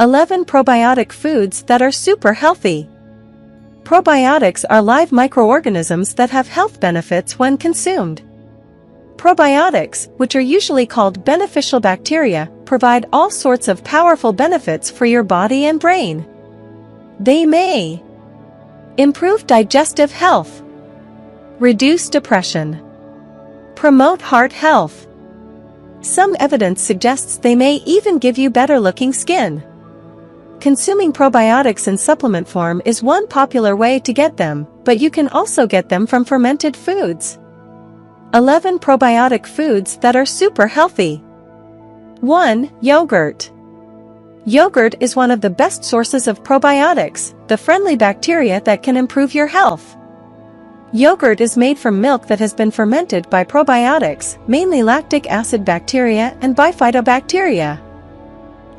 11 probiotic foods that are super healthy. Probiotics are live microorganisms that have health benefits when consumed. Probiotics, which are usually called beneficial bacteria, provide all sorts of powerful benefits for your body and brain. They may improve digestive health, reduce depression, promote heart health. Some evidence suggests they may even give you better-looking skin. Consuming probiotics in supplement form is one popular way to get them, but you can also get them from fermented foods. 11 probiotic foods that are super healthy. 1. Yogurt. Yogurt is one of the best sources of probiotics, the friendly bacteria that can improve your health. Yogurt is made from milk that has been fermented by probiotics, mainly lactic acid bacteria and bifidobacteria.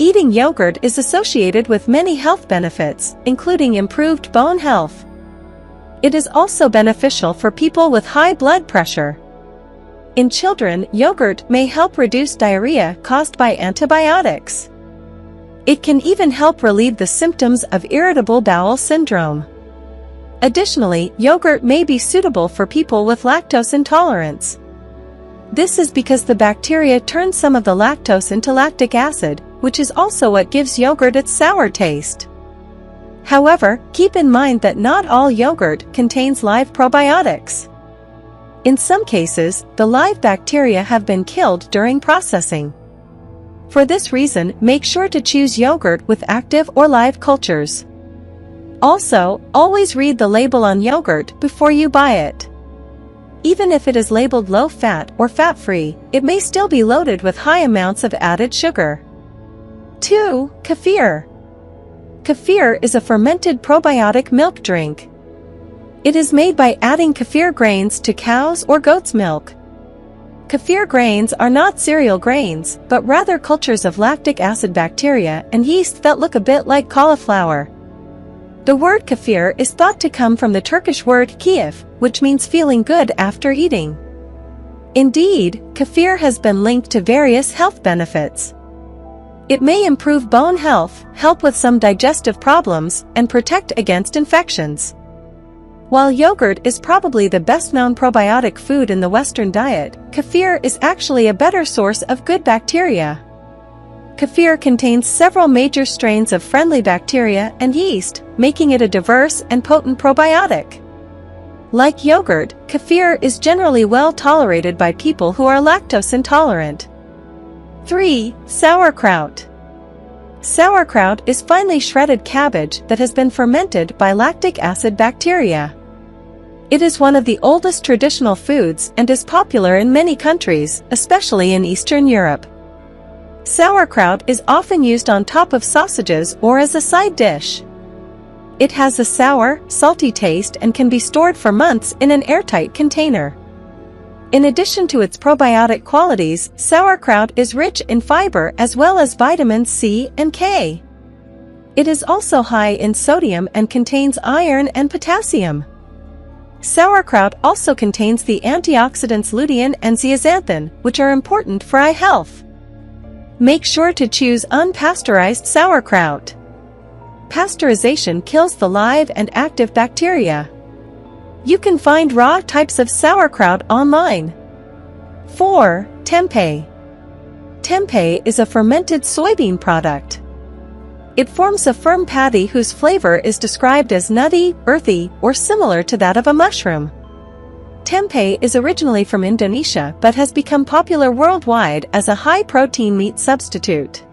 Eating yogurt is associated with many health benefits, including improved bone health. It is also beneficial for people with high blood pressure. In children, yogurt may help reduce diarrhea caused by antibiotics. It can even help relieve the symptoms of irritable bowel syndrome. Additionally, yogurt may be suitable for people with lactose intolerance. This is because the bacteria turn some of the lactose into lactic acid, which is also what gives yogurt its sour taste. However, keep in mind that not all yogurt contains live probiotics. In some cases, the live bacteria have been killed during processing. For this reason, make sure to choose yogurt with active or live cultures. Also, always read the label on yogurt before you buy it. Even if it is labeled low-fat or fat-free, it may still be loaded with high amounts of added sugar. 2. Kefir. Kefir is a fermented probiotic milk drink. It is made by adding kefir grains to cow's or goat's milk. Kefir grains are not cereal grains, but rather cultures of lactic acid bacteria and yeast that look a bit like cauliflower. The word kefir is thought to come from the Turkish word keyif, which means feeling good after eating. Indeed, kefir has been linked to various health benefits. It may improve bone health, help with some digestive problems, and protect against infections. While yogurt is probably the best-known probiotic food in the Western diet, kefir is actually a better source of good bacteria. Kefir contains several major strains of friendly bacteria and yeast, making it a diverse and potent probiotic. Like yogurt, kefir is generally well tolerated by people who are lactose intolerant. 3. Sauerkraut. Sauerkraut is finely shredded cabbage that has been fermented by lactic acid bacteria. It is one of the oldest traditional foods and is popular in many countries, especially in Eastern Europe. Sauerkraut is often used on top of sausages or as a side dish. It has a sour, salty taste and can be stored for months in an airtight container. In addition to its probiotic qualities, sauerkraut is rich in fiber as well as vitamins C and K. It is also high in sodium and contains iron and potassium. Sauerkraut also contains the antioxidants lutein and zeaxanthin, which are important for eye health. Make sure to choose unpasteurized sauerkraut. Pasteurization kills the live and active bacteria. You can find raw types of sauerkraut online. 4. Tempeh. Tempeh is a fermented soybean product. It forms a firm patty whose flavor is described as nutty, earthy, or similar to that of a mushroom. Tempeh is originally from Indonesia but has become popular worldwide as a high-protein meat substitute.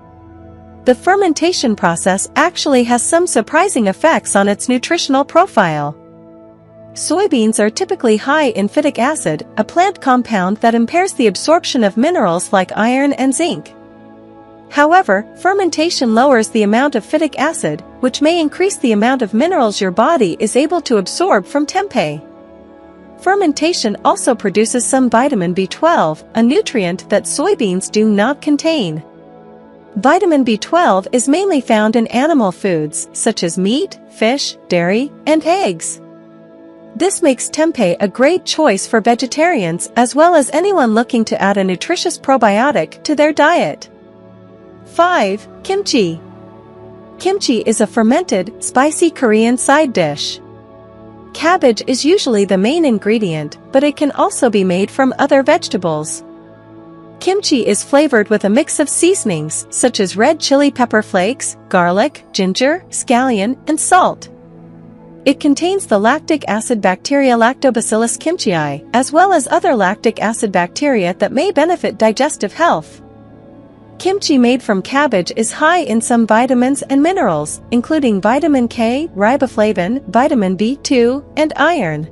The fermentation process actually has some surprising effects on its nutritional profile. Soybeans are typically high in phytic acid, a plant compound that impairs the absorption of minerals like iron and zinc. However, fermentation lowers the amount of phytic acid, which may increase the amount of minerals your body is able to absorb from tempeh. Fermentation also produces some vitamin B12, a nutrient that soybeans do not contain. Vitamin B12 is mainly found in animal foods, such as meat, fish, dairy, and eggs. This makes tempeh a great choice for vegetarians as well as anyone looking to add a nutritious probiotic to their diet. 5. Kimchi. Kimchi is a fermented, spicy Korean side dish. Cabbage is usually the main ingredient, but it can also be made from other vegetables. Kimchi is flavored with a mix of seasonings such as red chili pepper flakes, garlic, ginger, scallion, and salt. It contains the lactic acid bacteria Lactobacillus kimchii, as well as other lactic acid bacteria that may benefit digestive health. Kimchi made from cabbage is high in some vitamins and minerals, including vitamin K, riboflavin, vitamin B2, and iron.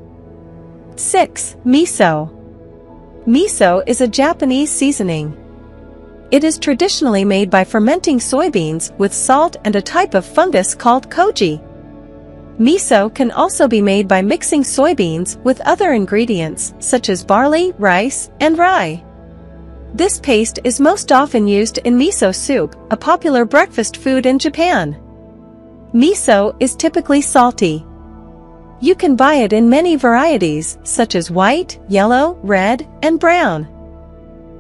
6. Miso. Miso is a Japanese seasoning. It is traditionally made by fermenting soybeans with salt and a type of fungus called koji. Miso can also be made by mixing soybeans with other ingredients such as barley, rice, and rye. This paste is most often used in miso soup, a popular breakfast food in Japan. Miso is typically salty. You can buy it in many varieties, such as white, yellow, red, and brown.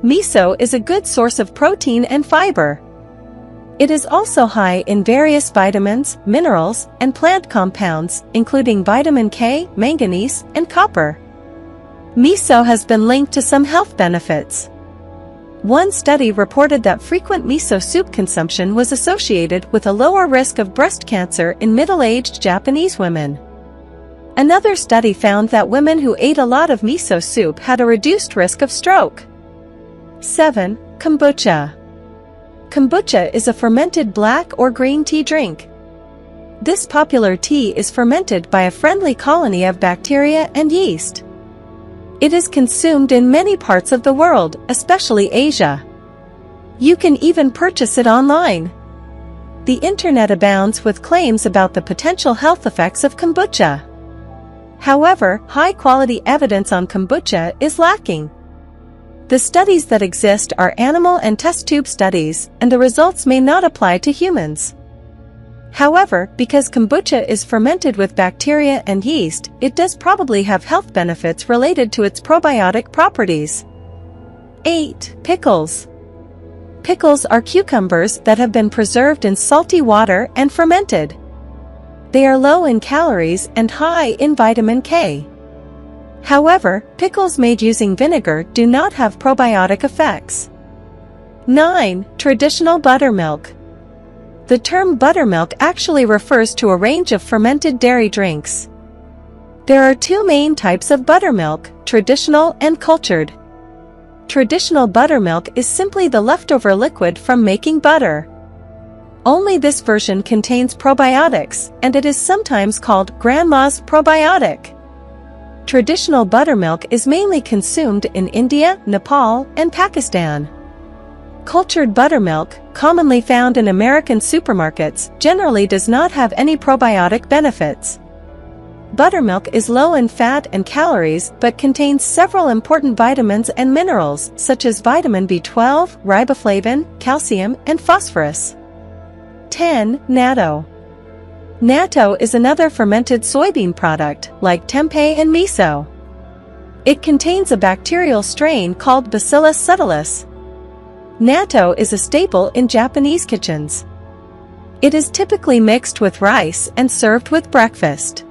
Miso is a good source of protein and fiber. It is also high in various vitamins, minerals, and plant compounds, including vitamin K, manganese, and copper. Miso has been linked to some health benefits. One study reported that frequent miso soup consumption was associated with a lower risk of breast cancer in middle-aged Japanese women. Another study found that women who ate a lot of miso soup had a reduced risk of stroke. 7. Kombucha. Kombucha is a fermented black or green tea drink. This popular tea is fermented by a friendly colony of bacteria and yeast. It is consumed in many parts of the world, especially Asia. You can even purchase it online. The internet abounds with claims about the potential health effects of kombucha. However, high-quality evidence on kombucha is lacking. The studies that exist are animal and test tube studies, and the results may not apply to humans. However, because kombucha is fermented with bacteria and yeast, it does probably have health benefits related to its probiotic properties. 8. Pickles. Pickles are cucumbers that have been preserved in salty water and fermented. They are low in calories and high in vitamin K. However, pickles made using vinegar do not have probiotic effects. 9. Traditional buttermilk. The term buttermilk actually refers to a range of fermented dairy drinks. There are two main types of buttermilk, traditional and cultured. Traditional buttermilk is simply the leftover liquid from making butter. Only this version contains probiotics, and it is sometimes called grandma's probiotic. Traditional buttermilk is mainly consumed in India, Nepal, and Pakistan. Cultured buttermilk, commonly found in American supermarkets, generally does not have any probiotic benefits. Buttermilk is low in fat and calories but contains several important vitamins and minerals such as vitamin B12, riboflavin, calcium, and phosphorus. 10. Natto. Natto is another fermented soybean product, like tempeh and miso. It contains a bacterial strain called Bacillus subtilis. Natto is a staple in Japanese kitchens. It is typically mixed with rice and served with breakfast.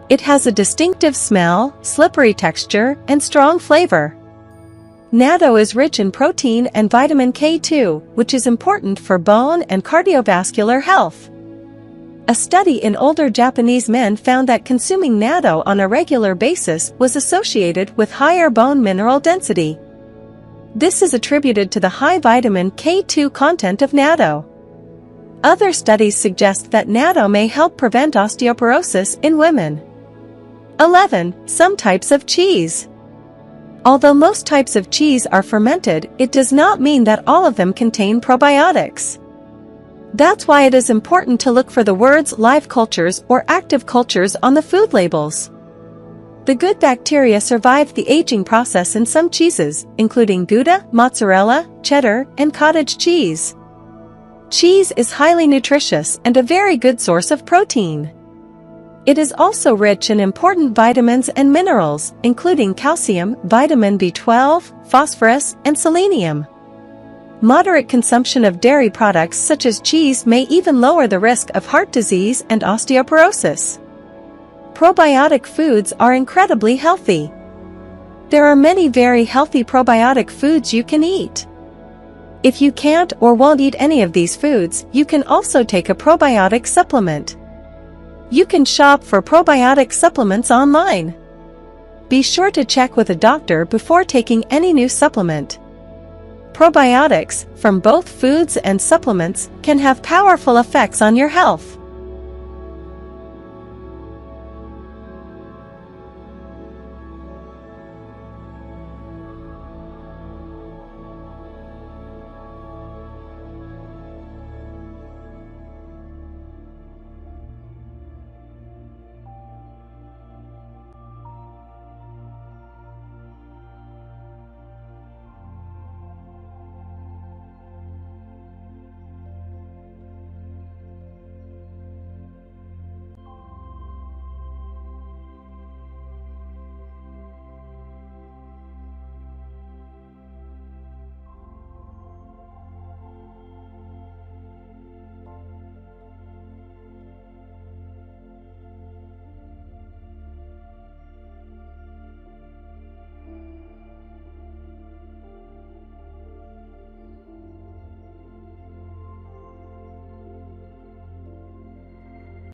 It has a distinctive smell, slippery texture, and strong flavor. Natto is rich in protein and vitamin K2, which is important for bone and cardiovascular health. A study in older Japanese men found that consuming natto on a regular basis was associated with higher bone mineral density. This is attributed to the high vitamin K2 content of natto. Other studies suggest that natto may help prevent osteoporosis in women. 11. Some types of cheese. Although most types of cheese are fermented, it does not mean that all of them contain probiotics. That's why it is important to look for the words live cultures or active cultures on the food labels. The good bacteria survive the aging process in some cheeses, including Gouda, mozzarella, cheddar, and cottage cheese. Cheese is highly nutritious and a very good source of protein. It is also rich in important vitamins and minerals, including calcium, vitamin B12, phosphorus, and selenium. Moderate consumption of dairy products such as cheese may even lower the risk of heart disease and osteoporosis. Probiotic foods are incredibly healthy. There are many very healthy probiotic foods you can eat. If you can't or won't eat any of these foods, you can also take a probiotic supplement. You can shop for probiotic supplements online. Be sure to check with a doctor before taking any new supplement. Probiotics, from both foods and supplements, can have powerful effects on your health.